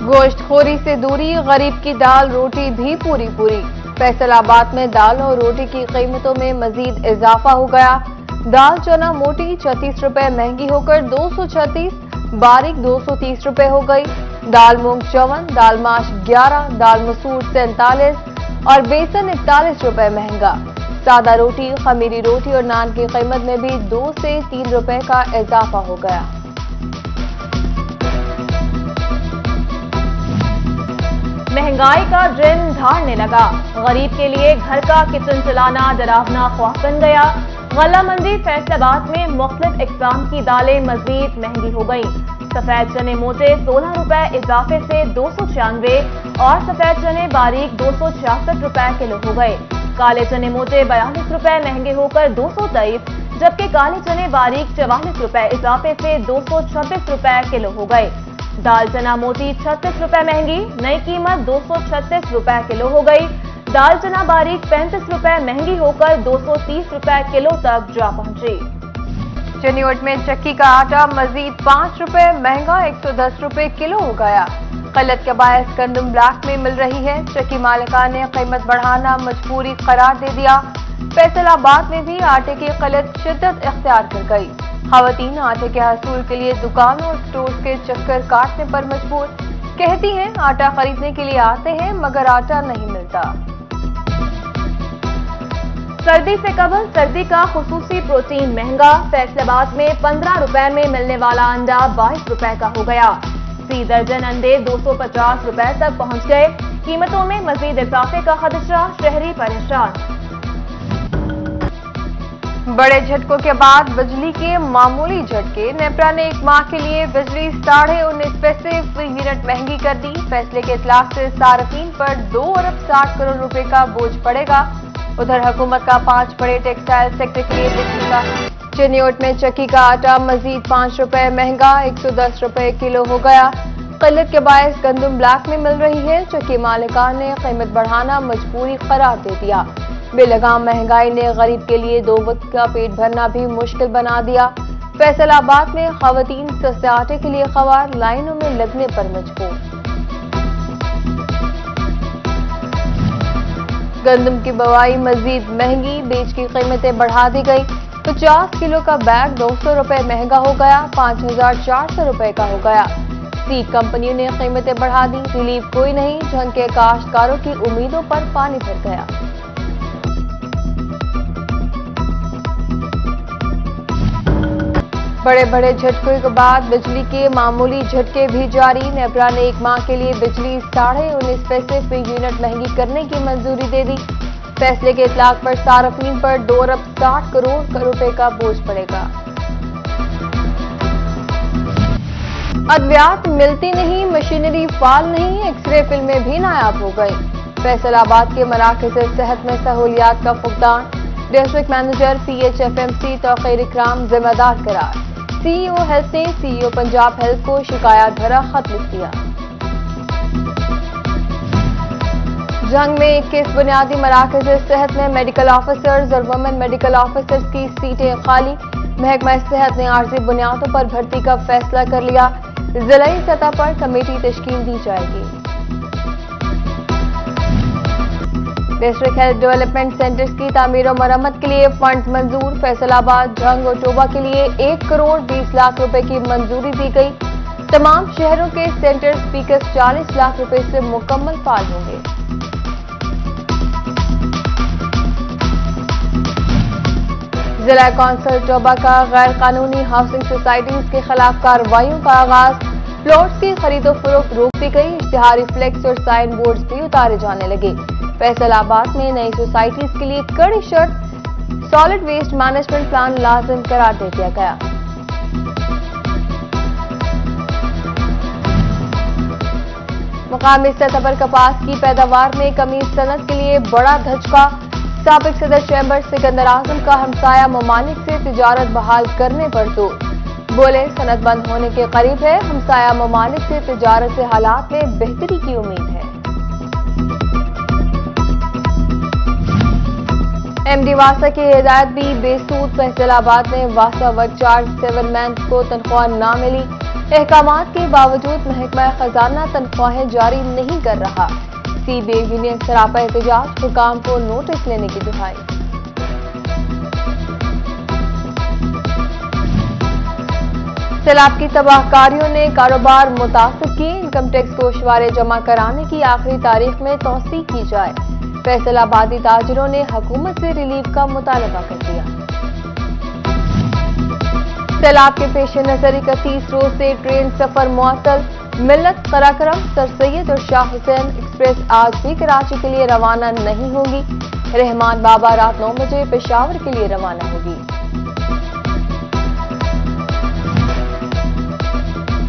गोश्त खोरी से दूरी, गरीब की दाल रोटी भी पूरी पूरी। फैसलाबाद में दाल और रोटी की कीमतों में मजीद इजाफा हो गया। दाल चना मोटी 36 रुपए महंगी होकर 236, बारीक 230 रुपए हो गई। दाल मूंग 54, दाल माश 11, दाल मसूर 47 और बेसन 41 रुपए महंगा। सादा रोटी, खमीरी रोटी और नान की कीमत में भी 2 से 3 रुपए का इजाफा हो गया। महंगाई का ड्रिन धारने लगा। गरीब के लिए घर का किचन चलाना डरावना ख्वाब बन गया। गल्ला मंडी फैसलाबाद में मुख्तलिफ इक़साम की दालें मजीद महंगी हो गई। सफेद चने मोटे 16 रुपए इजाफे से 296 और सफेद चने बारीक 266 रुपए किलो हो गए। काले चने मोटे 42 रुपए महंगे होकर 223, जबकि काले चने बारीक 44 रुपए इजाफे से 226 रुपए किलो हो गए। दाल चना मोटी 36 रुपए महंगी, नई कीमत 236 रुपए किलो हो गई। दाल चना बारीक 35 रुपए महंगी होकर 230 रुपए किलो तक जा पहुंची। चनियोट में चक्की का आटा मजीद 5 रुपए महंगा 110 रुपए किलो हो गया। किल्लत के बायस गंदम ब्लैक में मिल रही है। चक्की मालिका ने कीमत बढ़ाना मजबूरी करार दे दिया। फैसलाबाद में भी आटे की किल्लत शिद्दत इख्तियार कर गई। खवातीन आटे के हसूल के लिए दुकानों और स्टोर्स के चक्कर काटने पर मजबूर। कहती हैं आटा खरीदने के लिए आते हैं मगर आटा नहीं मिलता। सर्दी से कबल सर्दी का खुसूसी प्रोटीन महंगा। फैसलाबाद में 15 रुपए में मिलने वाला अंडा 22 रुपए का हो गया। 30 दर्जन अंडे 250 रुपए तक पहुंच गए। कीमतों में मजीद इजाफे का खदशा, शहरी परेशान। बड़े झटकों के बाद बिजली के मामूली झटके। नेपरा ने एक माह के लिए बिजली 19.5 पैसे फी यूनिट महंगी कर दी। फैसले के इतलाक से सार्फिन पर 2 अरब 60 करोड़ रुपए का बोझ पड़ेगा। उधर हुकूमत का 5 बड़े टेक्सटाइल सेक्टर के लिए बिजली का। चनियोट में चक्की का आटा मजीद 5 रुपए महंगा 110 रुपए किलो हो गया। किल्लत के बायस गंदम ब्लैक में मिल रही है। चक्की मालिका ने कीमत बढ़ाना मजबूरी करार दे दिया। बेलगाम महंगाई ने गरीब के लिए 2 वक्त का पेट भरना भी मुश्किल बना दिया। फैसलाबाद में खवातीन सस्ते आटे के लिए खवार लाइनों में लगने पर मजबूर। गंदम की बुआई मजीद महंगी, बीज की कीमतें बढ़ा दी गई। 50 किलो का बैग 200 रुपए महंगा हो गया, 5400 रुपए का हो गया। सीड कंपनियों ने कीमतें बढ़ा दी। रिलीफ कोई नहीं, जंग के काश्तकारों की उम्मीदों पर पानी फिर गया। बड़े बड़े झटकों के बाद बिजली के मामूली झटके भी जारी। नेपरा ने एक माह के लिए बिजली 19.5 पैसे फी यूनिट महंगी करने की मंजूरी दे दी। फैसले के इतलाक पर सार्फिन पर 2 अरब 60 करोड़ रुपए का बोझ पड़ेगा। अद्वियात मिलती नहीं, मशीनरी फाल नहीं, एक्सरे फिल्में भी नायाब हो गई। फैसलाबाद के मराकज़ सेहत में सहूलियात का फुकदान। डिस्ट्रिक्ट मैनेजर PHFMC तौक़ीर इकराम जिम्मेदार करार। CEO हेल्थ ने CEO पंजाब हेल्थ को शिकायत भरा खत लिख दिया। जंग में 21 बुनियादी मराकज़ सेहत में मेडिकल ऑफिसर्स और वुमेन मेडिकल ऑफिसर्स की सीटें खाली। महकमा सेहत ने आर्जी बुनियादों पर भर्ती का फैसला कर लिया। जिलाई सतह पर कमेटी तश्कील दी जाएगी। डिस्ट्रिक्ट हेल्थ डेवलपमेंट सेंटर्स की तामीर और मरम्मत के लिए फंड मंजूर। फैसलाबाद, जंग और टोबा के लिए 1 करोड़ 20 लाख रुपए की मंजूरी दी गई। तमाम शहरों के सेंटर स्पीकर 40 लाख रुपए से मुकम्मल फाल होंगे। जिला कौंसिल टोबा का गैर कानूनी हाउसिंग सोसाइटीज के खिलाफ कार्रवाइयों का आगाज। प्लॉट्स की खरीदो फरोख्त रोक दी गई। इश्तिहारी फ्लेक्स और साइन बोर्ड्स भी उतारे जाने लगे। फैसलाबाद में नई सोसाइटीज के लिए कड़ी शर्त, सॉलिड वेस्ट मैनेजमेंट प्लान लाजिम करार दे दिया गया। मुकामी सतह पर कपास की पैदावार में कमी, सनत के लिए बड़ा धचका। साबिक सदर चैम्बर सिकंदर आजम का हमसाया ममालिक से तिजारत बहाल करने पर जोर। बोले सनत बंद होने के करीब है, हमसाया ममालिक से तिजारत से हालात में बेहतरी की उम्मीद है। MD वासा की हिदायत भी बेसूद। फैसलाबाद में वासा वर्क चार्ज 7 मैन को तनख्वाह न मिली। احکامات کے باوجود محکمہ خزانہ تنخواہیں جاری نہیں کر رہا، CBA یونین سراپا احتجاج، حکام کو نوٹس لینے کی دہائی۔ سیلاب کی تباہ کاریوں نے کاروبار متاثر کیے، انکم ٹیکس گوشوارے جمع کرانے کی آخری تاریخ میں توسیع کی جائے، فیصل آبادی تاجروں نے حکومت سے ریلیف کا مطالبہ کر دیا۔ سیلاب کے پیش نظر 31 روز سے ٹرین سفر معطل، ملت، قراقرم، سر سید اور شاہ حسین ایکسپریس آج بھی کراچی کے لیے روانہ نہیں ہوگی، رحمان بابا رات 9 بجے پشاور کے لیے روانہ ہوگی۔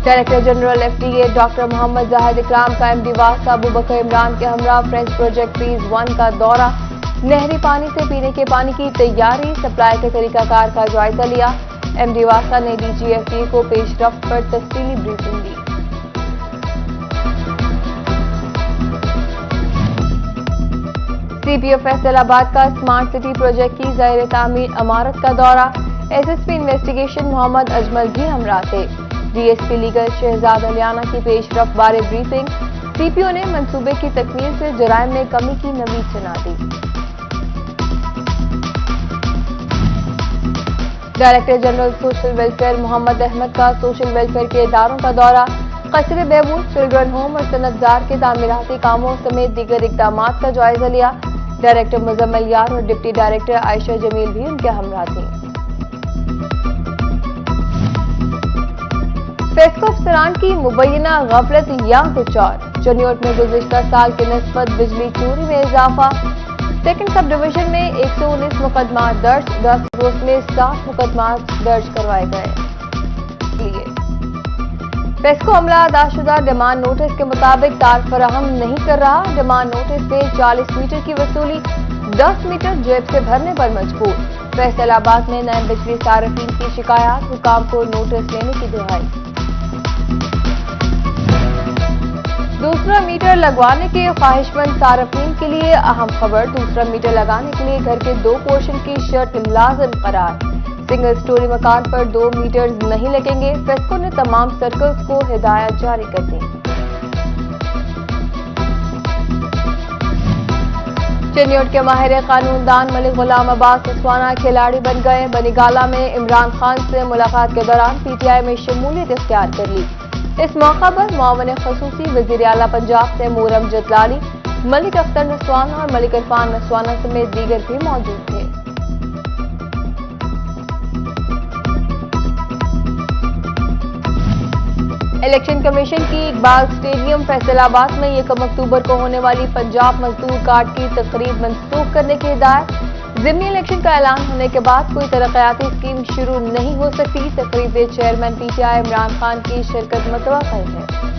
ڈائریکٹر جنرل FTA ڈاکٹر محمد زاہد اکرام کا MD واسطہ ابوبکر عمران کے ہمراہ فرینچ پروجیکٹ فیز 1 کا دورہ، نہری پانی سے پینے کے پانی کی تیاری، سپلائی کے طریقہ کار کا جائزہ لیا، MD واسطہ نے DG FTA کو پیش رفت پر تفصیلی بریفنگ دی۔ CPO فیصل آباد کا اسمارٹ سٹی پروجیکٹ کی زیر تعمیر عمارت کا دورہ، SSP انویسٹیگیشن محمد اجمل بھی ہمراہ تھے، DSP لیگل شہزاد علیانہ کی پیش رفت بارے بریفنگ، CPO نے منصوبے کی تکمیل سے جرائم میں کمی کی نوید سنا دی۔ ڈائریکٹر جنرل سوشل ویلفیئر محمد احمد کا سوشل ویلفیئر کے اداروں کا دورہ، قصر بہبود، چلڈرن ہوم اور صنعت زار کے تعمیراتی کاموں سمیت دیگر اقدامات کا جائزہ لیا، ڈائریکٹر مزمل یار اور ڈپٹی ڈائریکٹر عائشہ جمیل بھی ان کے ہمراہ تھیں۔ فیسکو افسران کی مبینہ غفلت یا کچھ اور، چنیوٹ میں گزشتہ سال کے نسبت بجلی چوری میں اضافہ، سیکنڈ سب ڈویژن میں 119 مقدمات درج، 10 روز میں 60 مقدمات درج کروائے گئے۔ فیسکو عملہ ادا شدہ ڈیمانڈ نوٹس کے مطابق تار فراہم نہیں کر رہا، ڈیمانڈ نوٹس سے 40 میٹر کی وصولی، 10 میٹر جیب سے بھرنے پر مجبور، فیصل آباد میں نئے بجلی صارفین کی شکایات، حکام کو نوٹس لینے کی دہائی۔ دوسرا میٹر لگوانے کے خواہش مند صارفین کے لیے اہم خبر، دوسرا میٹر لگانے کے لیے گھر کے 2 پورشن کی شرط لازم قرار، سنگل سٹوری مکان پر 2 میٹرز نہیں لگیں گے، فیسکو نے تمام سرکلز کو ہدایت جاری کر دی۔ چنیوٹ کے ماہر قانون دان ملک غلام عباس اسوانہ کھلاڑی بن گئے، بنیگالہ میں عمران خان سے ملاقات کے دوران PTI میں شمولیت اختیار کر لی، اس موقع پر معاون خصوصی وزیر اعلیٰ پنجاب تیمور امجد لالی، ملک اختر نسوانہ اور ملک عرفان نسوانہ سمیت دیگر بھی موجود تھے۔ الیکشن کمیشن کی اقبال سٹیڈیم فیصل آباد میں 1 اکتوبر کو ہونے والی پنجاب مزدور کارڈ کی تقریب منسوخ کرنے کی ہدایت، ضمنی الیکشن کا اعلان ہونے کے بعد کوئی ترقیاتی اسکیم شروع نہیں ہو سکتی، تقریب میں چیئرمین PTI عمران خان کی شرکت متوقع ہے۔